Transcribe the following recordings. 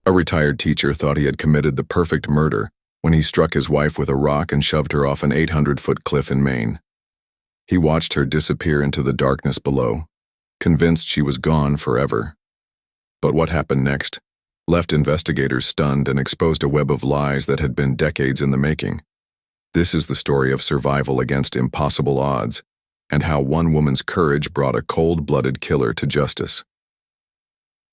A retired teacher thought he had committed the perfect murder when he struck his wife with a rock and shoved her off an 800-foot cliff in Maine. He watched her disappear into the darkness below, convinced she was gone forever. But what happened next left investigators stunned and exposed a web of lies that had been decades in the making. This is the story of survival against impossible odds, and how one woman's courage brought a cold-blooded killer to justice.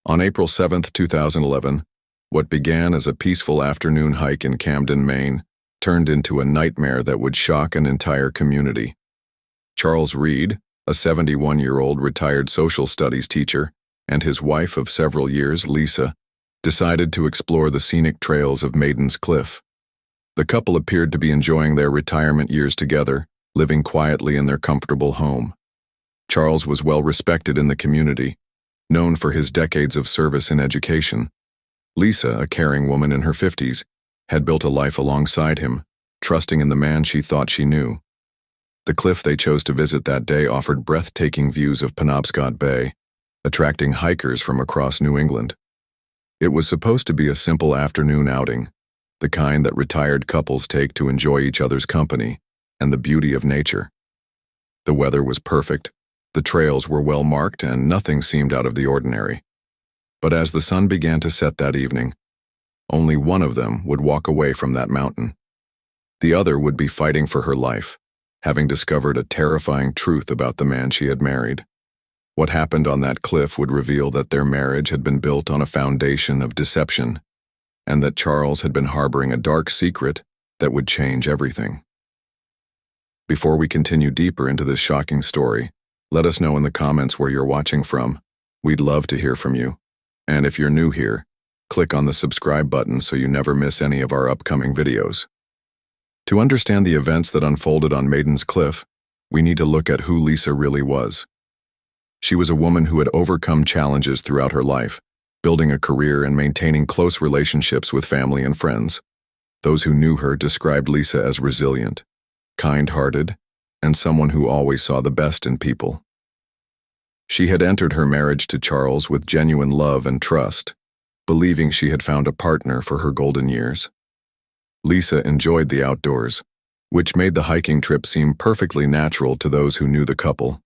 On April 7, 2011, what began as a peaceful afternoon hike in Camden, Maine, turned into a nightmare that would shock an entire community. Charles Reed, a 71-year-old retired social studies teacher, and his wife of several years, Lisa, decided to explore the scenic trails of Maiden's Cliff. The couple appeared to be enjoying their retirement years together, living quietly in their comfortable home. Charles was well respected in the community, known for his decades of service in education. Lisa, a caring woman in her 50s, had built a life alongside him, trusting in the man she thought she knew. The cliff they chose to visit that day offered breathtaking views of Penobscot Bay, attracting hikers from across New England. It was supposed to be a simple afternoon outing, the kind that retired couples take to enjoy each other's company and the beauty of nature. The weather was perfect, the trails were well marked, and nothing seemed out of the ordinary. But as the sun began to set that evening, only one of them would walk away from that mountain. The other would be fighting for her life, having discovered a terrifying truth about the man she had married. What happened on that cliff would reveal that their marriage had been built on a foundation of deception, and that Charles had been harboring a dark secret that would change everything. Before we continue deeper into this shocking story, let us know in the comments where you're watching from. We'd love to hear from you. And if you're new here, click on the subscribe button so you never miss any of our upcoming videos. To understand the events that unfolded on Maiden's Cliff, we need to look at who Lisa really was. She was a woman who had overcome challenges throughout her life, building a career and maintaining close relationships with family and friends. Those who knew her described Lisa as resilient, kind-hearted, and someone who always saw the best in people. She had entered her marriage to Charles with genuine love and trust, believing she had found a partner for her golden years. Lisa enjoyed the outdoors, which made the hiking trip seem perfectly natural to those who knew the couple.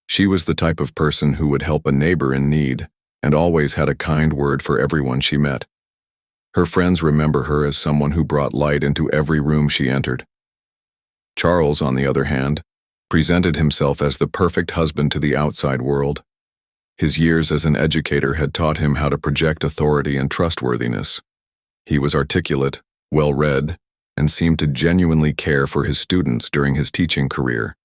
She was the type of person who would help a neighbor in need and always had a kind word for everyone she met. Her friends remember her as someone who brought light into every room she entered. Charles, on the other hand, presented himself as the perfect husband to the outside world. His years as an educator had taught him how to project authority and trustworthiness. He was articulate, well-read, and seemed to genuinely care for his students during his teaching career.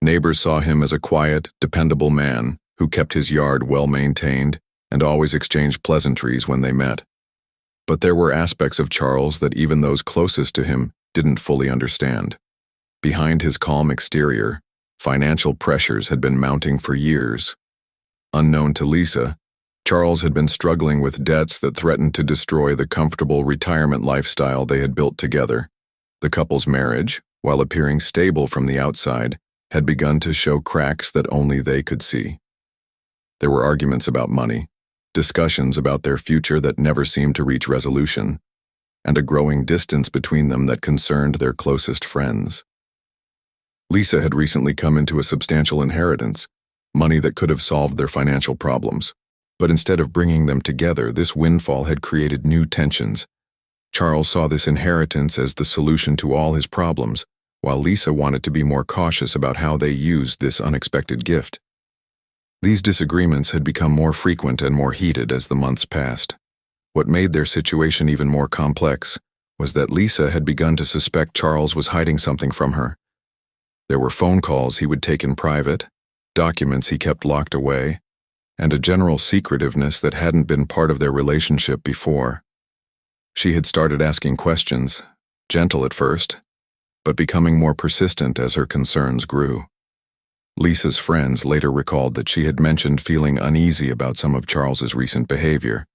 Neighbors saw him as a quiet, dependable man who kept his yard well-maintained and always exchanged pleasantries when they met. But there were aspects of Charles that even those closest to him didn't fully understand. Behind his calm exterior, financial pressures had been mounting for years. Unknown to Lisa, Charles had been struggling with debts that threatened to destroy the comfortable retirement lifestyle they had built together. The couple's marriage, while appearing stable from the outside, had begun to show cracks that only they could see. There were arguments about money, discussions about their future that never seemed to reach resolution, and a growing distance between them that concerned their closest friends. Lisa had recently come into a substantial inheritance, money that could have solved their financial problems. But instead of bringing them together, this windfall had created new tensions. Charles saw this inheritance as the solution to all his problems, while Lisa wanted to be more cautious about how they used this unexpected gift. These disagreements had become more frequent and more heated as the months passed. What made their situation even more complex was that Lisa had begun to suspect Charles was hiding something from her. There were phone calls he would take in private, documents he kept locked away, and a general secretiveness that hadn't been part of their relationship before. She had started asking questions, gentle at first, but becoming more persistent as her concerns grew. Lisa's friends later recalled that she had mentioned feeling uneasy about some of Charles's recent behavior,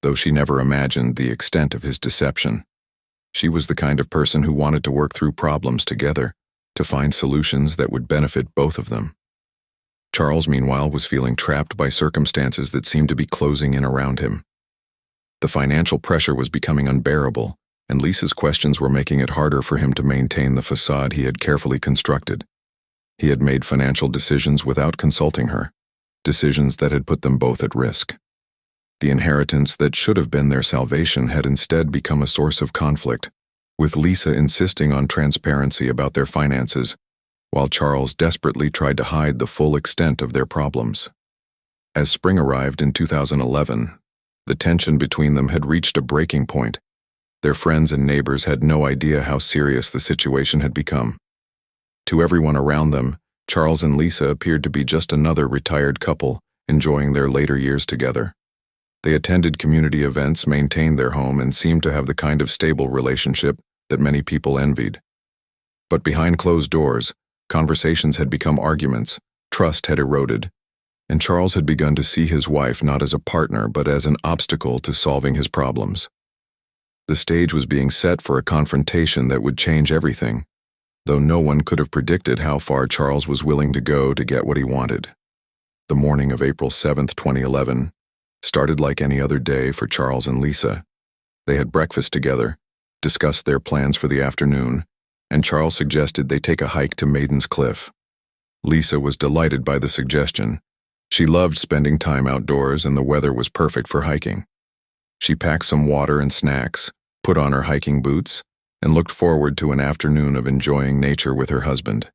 though she never imagined the extent of his deception. She was the kind of person who wanted to work through problems together, to find solutions that would benefit both of them. Charles, meanwhile, was feeling trapped by circumstances that seemed to be closing in around him. The financial pressure was becoming unbearable, and Lisa's questions were making it harder for him to maintain the facade he had carefully constructed. He had made financial decisions without consulting her, decisions that had put them both at risk. The inheritance that should have been their salvation had instead become a source of conflict, with Lisa insisting on transparency about their finances, while Charles desperately tried to hide the full extent of their problems. As spring arrived in 2011, the tension between them had reached a breaking point. Their friends and neighbors had no idea how serious the situation had become. To everyone around them, Charles and Lisa appeared to be just another retired couple enjoying their later years together. They attended community events, maintained their home, and seemed to have the kind of stable relationship that many people envied. But behind closed doors, conversations had become arguments, trust had eroded, and Charles had begun to see his wife not as a partner but as an obstacle to solving his problems. The stage was being set for a confrontation that would change everything, though no one could have predicted how far Charles was willing to go to get what he wanted. The morning of April 7, 2011, started like any other day for Charles and Lisa. They had breakfast together, discussed their plans for the afternoon, and Charles suggested they take a hike to Maiden's Cliff. Lisa was delighted by the suggestion. She loved spending time outdoors, and the weather was perfect for hiking. She packed some water and snacks, put on her hiking boots, and looked forward to an afternoon of enjoying nature with her husband.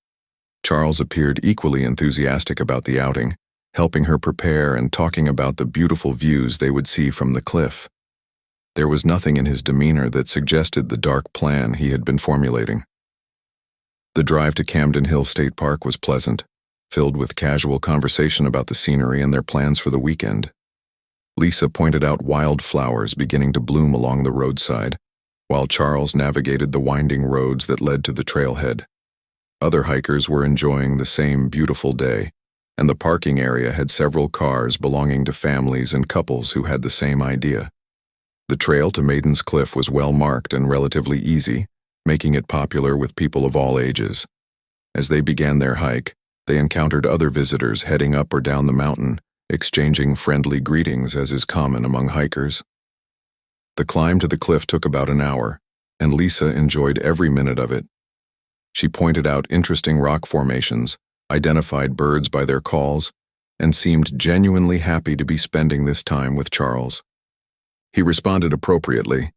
Charles appeared equally enthusiastic about the outing, helping her prepare and talking about the beautiful views they would see from the cliff. There was nothing in his demeanor that suggested the dark plan he had been formulating. The drive to Camden Hill State Park was pleasant, filled with casual conversation about the scenery and their plans for the weekend. Lisa pointed out wild flowers beginning to bloom along the roadside, while Charles navigated the winding roads that led to the trailhead. Other hikers were enjoying the same beautiful day, and the parking area had several cars belonging to families and couples who had the same idea. The trail to Maiden's Cliff was well marked and relatively easy, making it popular with people of all ages. As they began their hike, they encountered other visitors heading up or down the mountain, exchanging friendly greetings as is common among hikers. The climb to the cliff took about an hour, and Lisa enjoyed every minute of it. She pointed out interesting rock formations, identified birds by their calls, and seemed genuinely happy to be spending this time with Charles. He responded appropriately,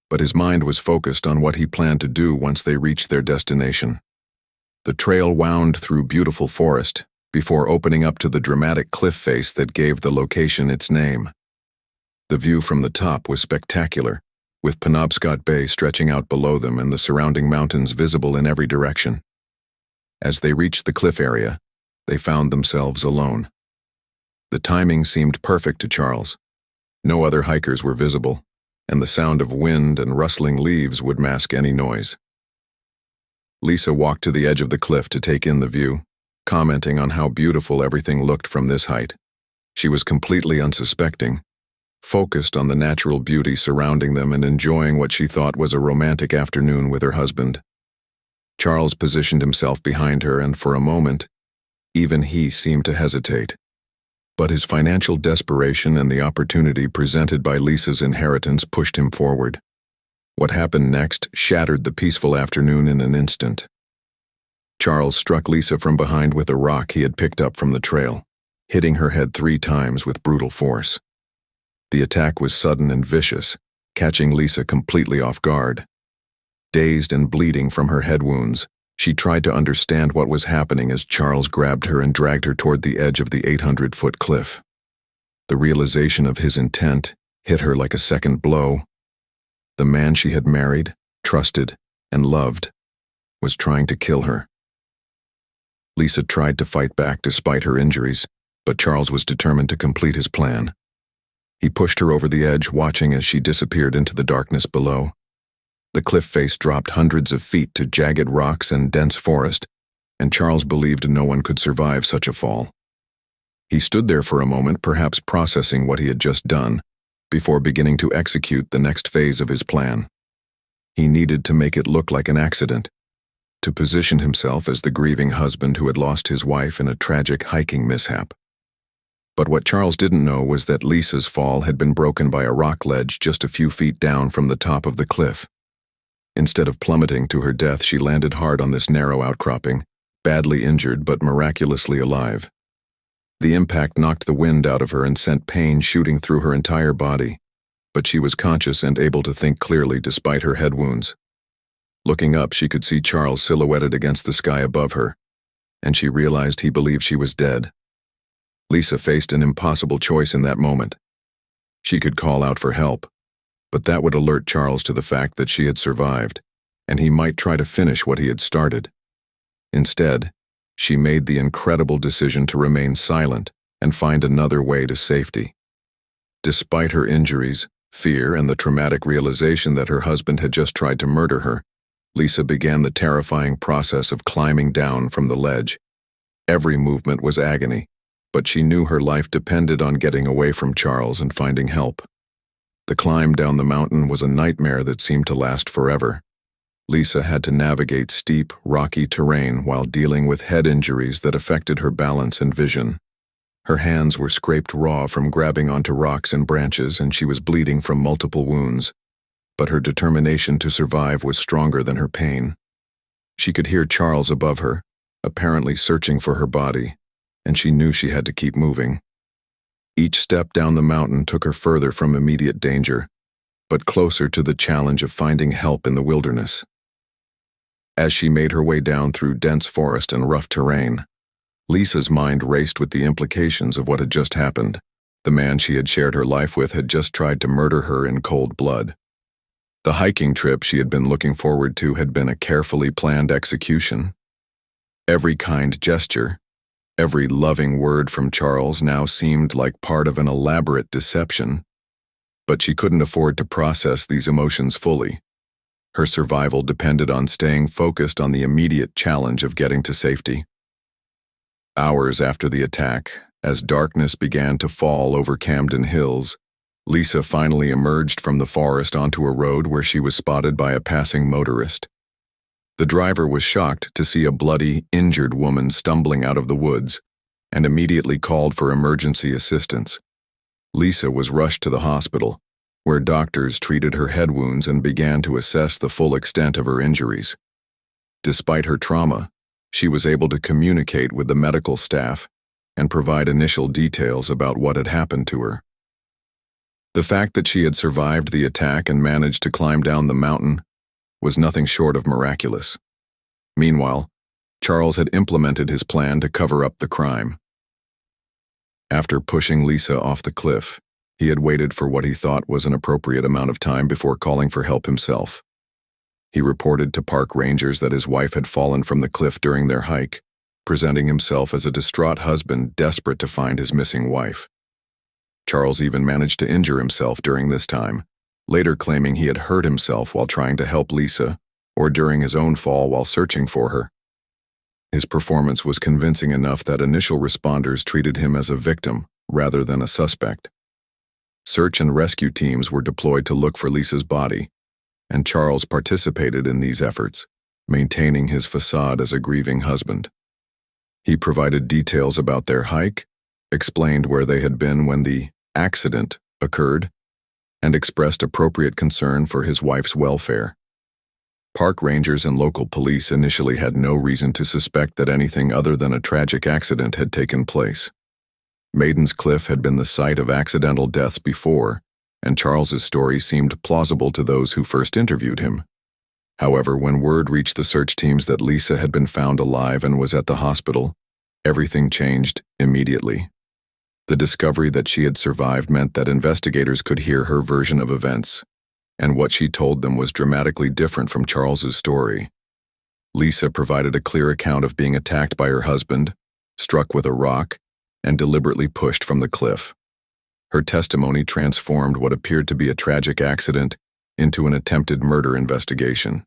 but his mind was focused on what he planned to do once they reached their destination. The trail wound through beautiful forest before opening up to the dramatic cliff face that gave the location its name. The view from the top was spectacular, with Penobscot Bay stretching out below them and the surrounding mountains visible in every direction. As they reached the cliff area, they found themselves alone. The timing seemed perfect to Charles. No other hikers were visible, and the sound of wind and rustling leaves would mask any noise. Lisa walked to the edge of the cliff to take in the view, commenting on how beautiful everything looked from this height. She was completely unsuspecting, focused on the natural beauty surrounding them and enjoying what she thought was a romantic afternoon with her husband. Charles positioned himself behind her, and for a moment, even he seemed to hesitate. But his financial desperation and the opportunity presented by Lisa's inheritance pushed him forward. What happened next shattered the peaceful afternoon in an instant. Charles struck Lisa from behind with a rock he had picked up from the trail, hitting her head 3 times with brutal force. The attack was sudden and vicious, catching Lisa completely off guard. Dazed and bleeding from her head wounds, she tried to understand what was happening as Charles grabbed her and dragged her toward the edge of the 800-foot cliff. The realization of his intent hit her like a second blow. The man she had married, trusted, and loved was trying to kill her. Lisa tried to fight back despite her injuries, but Charles was determined to complete his plan. He pushed her over the edge, watching as she disappeared into the darkness below. The cliff face dropped hundreds of feet to jagged rocks and dense forest, and Charles believed no one could survive such a fall. He stood there for a moment, perhaps processing what he had just done, before beginning to execute the next phase of his plan. He needed to make it look like an accident, to position himself as the grieving husband who had lost his wife in a tragic hiking mishap. But what Charles didn't know was that Lisa's fall had been broken by a rock ledge just a few feet down from the top of the cliff. Instead of plummeting to her death, she landed hard on this narrow outcropping, badly injured but miraculously alive. The impact knocked the wind out of her and sent pain shooting through her entire body, but she was conscious and able to think clearly despite her head wounds. Looking up, she could see Charles silhouetted against the sky above her, and she realized he believed she was dead. Lisa faced an impossible choice in that moment. She could call out for help, but that would alert Charles to the fact that she had survived, and he might try to finish what he had started. Instead, she made the incredible decision to remain silent and find another way to safety. Despite her injuries, fear, and the traumatic realization that her husband had just tried to murder her, Lisa began the terrifying process of climbing down from the ledge. Every movement was agony, but she knew her life depended on getting away from Charles and finding help. The climb down the mountain was a nightmare that seemed to last forever. Lisa had to navigate steep, rocky terrain while dealing with head injuries that affected her balance and vision. Her hands were scraped raw from grabbing onto rocks and branches, and she was bleeding from multiple wounds. But her determination to survive was stronger than her pain. She could hear Charles above her, apparently searching for her body, and she knew she had to keep moving. Each step down the mountain took her further from immediate danger, but closer to the challenge of finding help in the wilderness. As she made her way down through dense forest and rough terrain, Lisa's mind raced with the implications of what had just happened. The man she had shared her life with had just tried to murder her in cold blood. The hiking trip she had been looking forward to had been a carefully planned execution. Every kind gesture, every loving word from Charles now seemed like part of an elaborate deception. But she couldn't afford to process these emotions fully. Her survival depended on staying focused on the immediate challenge of getting to safety. Hours after the attack, as darkness began to fall over Camden Hills, Lisa finally emerged from the forest onto a road where she was spotted by a passing motorist. The driver was shocked to see a bloody, injured woman stumbling out of the woods and immediately called for emergency assistance. Lisa was rushed to the hospital, where doctors treated her head wounds and began to assess the full extent of her injuries. Despite her trauma, she was able to communicate with the medical staff and provide initial details about what had happened to her. The fact that she had survived the attack and managed to climb down the mountain was nothing short of miraculous. Meanwhile, Charles had implemented his plan to cover up the crime. After pushing Lisa off the cliff, he had waited for what he thought was an appropriate amount of time before calling for help himself. He reported to park rangers that his wife had fallen from the cliff during their hike, presenting himself as a distraught husband desperate to find his missing wife. Charles even managed to injure himself during this time, later claiming he had hurt himself while trying to help Lisa or during his own fall while searching for her. His performance was convincing enough that initial responders treated him as a victim rather than a suspect. Search and rescue teams were deployed to look for Lisa's body, and Charles participated in these efforts, maintaining his facade as a grieving husband. He provided details about their hike, explained where they had been when the accident occurred, and expressed appropriate concern for his wife's welfare. Park rangers and local police initially had no reason to suspect that anything other than a tragic accident had taken place. Maiden's Cliff had been the site of accidental deaths before, and Charles's story seemed plausible to those who first interviewed him. However, when word reached the search teams that Lisa had been found alive and was at the hospital, everything changed immediately. The discovery that she had survived meant that investigators could hear her version of events, and what she told them was dramatically different from Charles's story. Lisa provided a clear account of being attacked by her husband, struck with a rock, and deliberately pushed from the cliff. Her testimony transformed what appeared to be a tragic accident into an attempted murder investigation.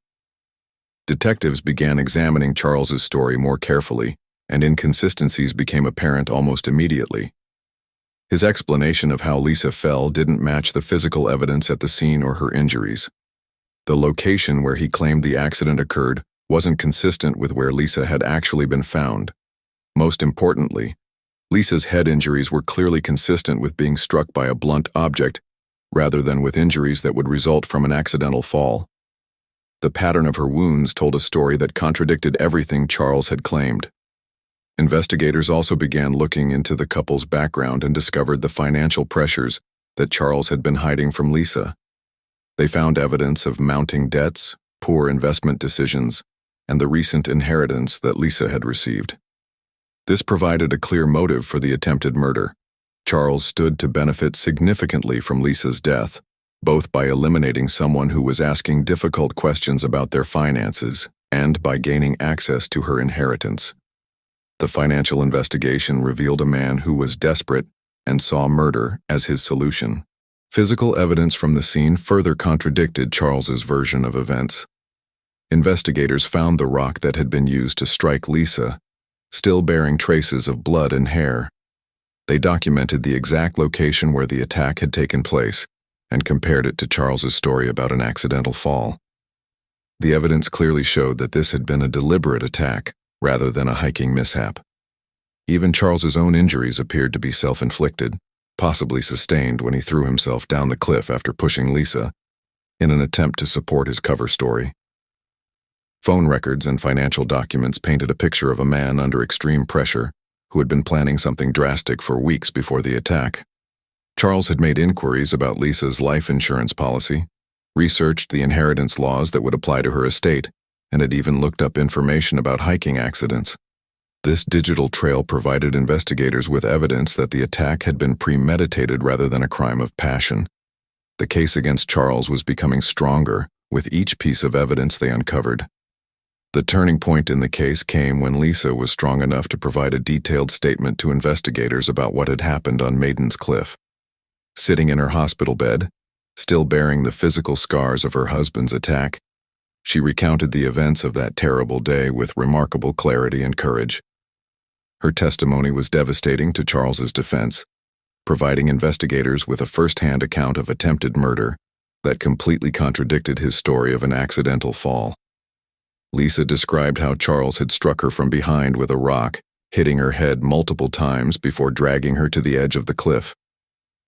Detectives began examining Charles's story more carefully, and inconsistencies became apparent almost immediately. His explanation of how Lisa fell didn't match the physical evidence at the scene or her injuries. The location where he claimed the accident occurred wasn't consistent with where Lisa had actually been found. Most importantly, Lisa's head injuries were clearly consistent with being struck by a blunt object, rather than with injuries that would result from an accidental fall. The pattern of her wounds told a story that contradicted everything Charles had claimed. Investigators also began looking into the couple's background and discovered the financial pressures that Charles had been hiding from Lisa. They found evidence of mounting debts, poor investment decisions, and the recent inheritance that Lisa had received. This provided a clear motive for the attempted murder. Charles stood to benefit significantly from Lisa's death, both by eliminating someone who was asking difficult questions about their finances and by gaining access to her inheritance. The financial investigation revealed a man who was desperate and saw murder as his solution. Physical evidence from the scene further contradicted Charles's version of events. Investigators found the rock that had been used to strike Lisa, still bearing traces of blood and hair. They documented the exact location where the attack had taken place and compared it to Charles's story about an accidental fall. The evidence clearly showed that this had been a deliberate attack rather than a hiking mishap. Even Charles's own injuries appeared to be self-inflicted, possibly sustained when he threw himself down the cliff after pushing Lisa, in an attempt to support his cover story. Phone records and financial documents painted a picture of a man under extreme pressure who had been planning something drastic for weeks before the attack. Charles had made inquiries about Lisa's life insurance policy, researched the inheritance laws that would apply to her estate, and had even looked up information about hiking accidents. This digital trail provided investigators with evidence that the attack had been premeditated rather than a crime of passion. The case against Charles was becoming stronger with each piece of evidence they uncovered. The turning point in the case came when Lisa was strong enough to provide a detailed statement to investigators about what had happened on Maiden's Cliff. Sitting in her hospital bed, still bearing the physical scars of her husband's attack, she recounted the events of that terrible day with remarkable clarity and courage. Her testimony was devastating to Charles's defense, providing investigators with a first-hand account of attempted murder that completely contradicted his story of an accidental fall. Lisa described how Charles had struck her from behind with a rock, hitting her head multiple times before dragging her to the edge of the cliff.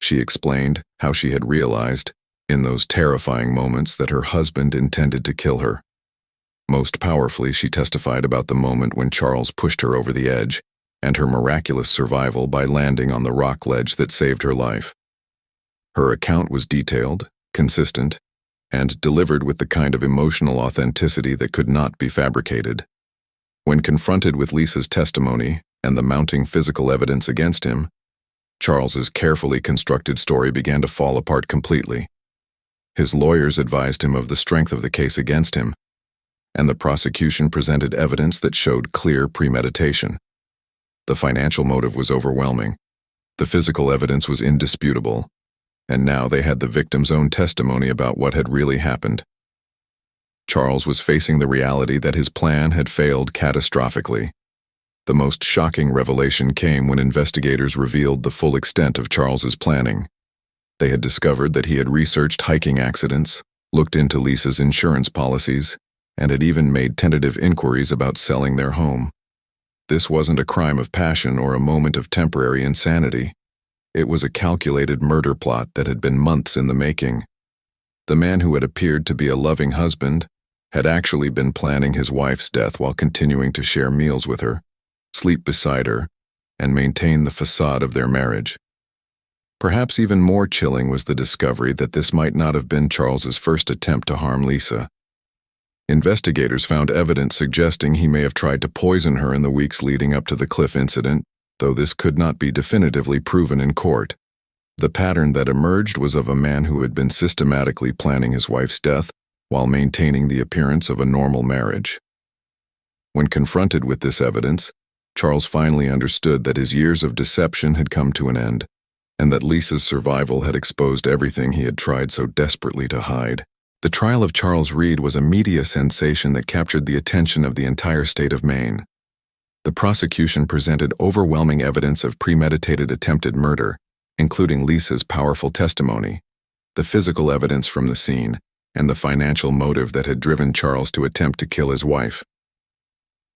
She explained how she had realized, in those terrifying moments, that her husband intended to kill her. Most powerfully, she testified about the moment when Charles pushed her over the edge, and her miraculous survival by landing on the rock ledge that saved her life. Her account was detailed, consistent, and delivered with the kind of emotional authenticity that could not be fabricated. When confronted with Lisa's testimony and the mounting physical evidence against him, Charles's carefully constructed story began to fall apart completely. His lawyers advised him of the strength of the case against him, and the prosecution presented evidence that showed clear premeditation. The financial motive was overwhelming. The physical evidence was indisputable, and now they had the victim's own testimony about what had really happened. Charles was facing the reality that his plan had failed catastrophically. The most shocking revelation came when investigators revealed the full extent of Charles's planning. They had discovered that he had researched hiking accidents, looked into Lisa's insurance policies, and had even made tentative inquiries about selling their home. This wasn't a crime of passion or a moment of temporary insanity. It was a calculated murder plot that had been months in the making. The man who had appeared to be a loving husband had actually been planning his wife's death while continuing to share meals with her, sleep beside her, and maintain the facade of their marriage. Perhaps even more chilling was the discovery that this might not have been Charles's first attempt to harm Lisa. Investigators found evidence suggesting he may have tried to poison her in the weeks leading up to the cliff incident, though this could not be definitively proven in court. The pattern that emerged was of a man who had been systematically planning his wife's death while maintaining the appearance of a normal marriage. When confronted with this evidence, Charles finally understood that his years of deception had come to an end, and that Lisa's survival had exposed everything he had tried so desperately to hide. The trial of Charles Reed was a media sensation that captured the attention of the entire state of Maine. The prosecution presented overwhelming evidence of premeditated attempted murder, including Lisa's powerful testimony, the physical evidence from the scene, and the financial motive that had driven Charles to attempt to kill his wife.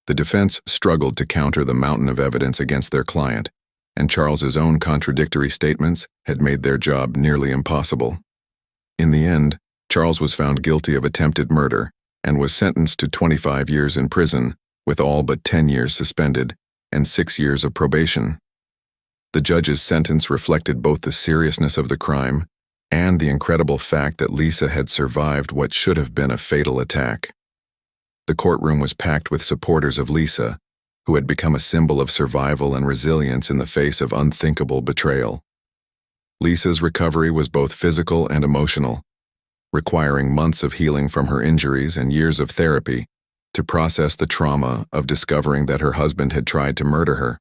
The defense struggled to counter the mountain of evidence against their client, and Charles's own contradictory statements had made their job nearly impossible. In the end, Charles was found guilty of attempted murder and was sentenced to 25 years in prison, with all but 10 years suspended and 6 years of probation. The judge's sentence reflected both the seriousness of the crime and the incredible fact that Lisa had survived what should have been a fatal attack. The courtroom was packed with supporters of Lisa, who had become a symbol of survival and resilience in the face of unthinkable betrayal. Lisa's recovery was both physical and emotional, requiring months of healing from her injuries and years of therapy to process the trauma of discovering that her husband had tried to murder her.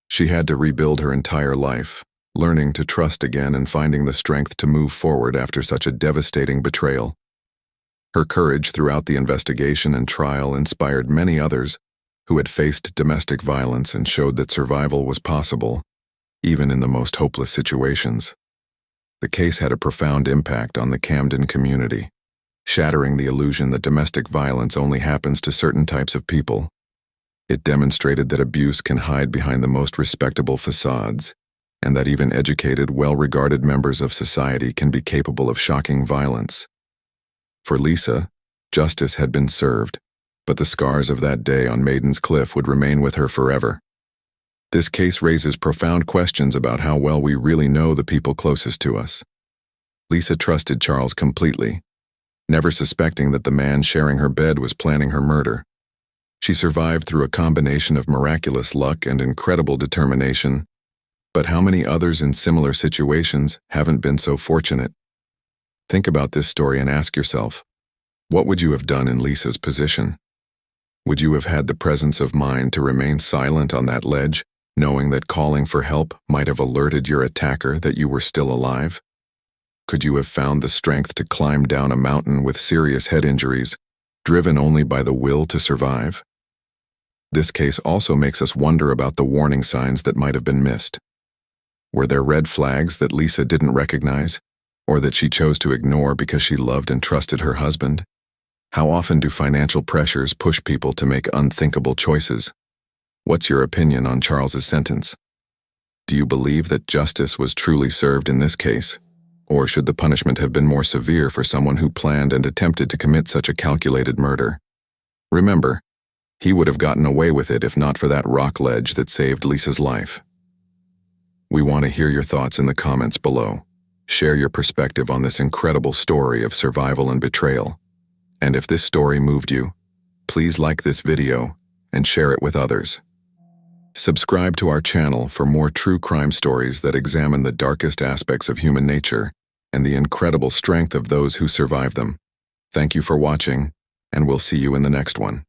She had to rebuild her entire life, learning to trust again and finding the strength to move forward after such a devastating betrayal. Her courage throughout the investigation and trial inspired many others who had faced domestic violence and showed that survival was possible, even in the most hopeless situations. The case had a profound impact on the Camden community, shattering the illusion that domestic violence only happens to certain types of people. It demonstrated that abuse can hide behind the most respectable facades, and that even educated, well-regarded members of society can be capable of shocking violence. For Lisa, justice had been served, but the scars of that day on Maiden's Cliff would remain with her forever. This case raises profound questions about how well we really know the people closest to us. Lisa trusted Charles completely, never suspecting that the man sharing her bed was planning her murder. She survived through a combination of miraculous luck and incredible determination, but how many others in similar situations haven't been so fortunate? Think about this story and ask yourself, what would you have done in Lisa's position? Would you have had the presence of mind to remain silent on that ledge, knowing that calling for help might have alerted your attacker that you were still alive? Could you have found the strength to climb down a mountain with serious head injuries, driven only by the will to survive? This case also makes us wonder about the warning signs that might have been missed. Were there red flags that Lisa didn't recognize, or that she chose to ignore because she loved and trusted her husband? How often do financial pressures push people to make unthinkable choices? What's your opinion on Charles's sentence? Do you believe that justice was truly served in this case, or should the punishment have been more severe for someone who planned and attempted to commit such a calculated murder? Remember, he would have gotten away with it if not for that rock ledge that saved Lisa's life. We want to hear your thoughts in the comments below. Share your perspective on this incredible story of survival and betrayal. And if this story moved you, please like this video and share it with others. Subscribe to our channel for more true crime stories that examine the darkest aspects of human nature and the incredible strength of those who survive them. Thank you for watching, and we'll see you in the next one.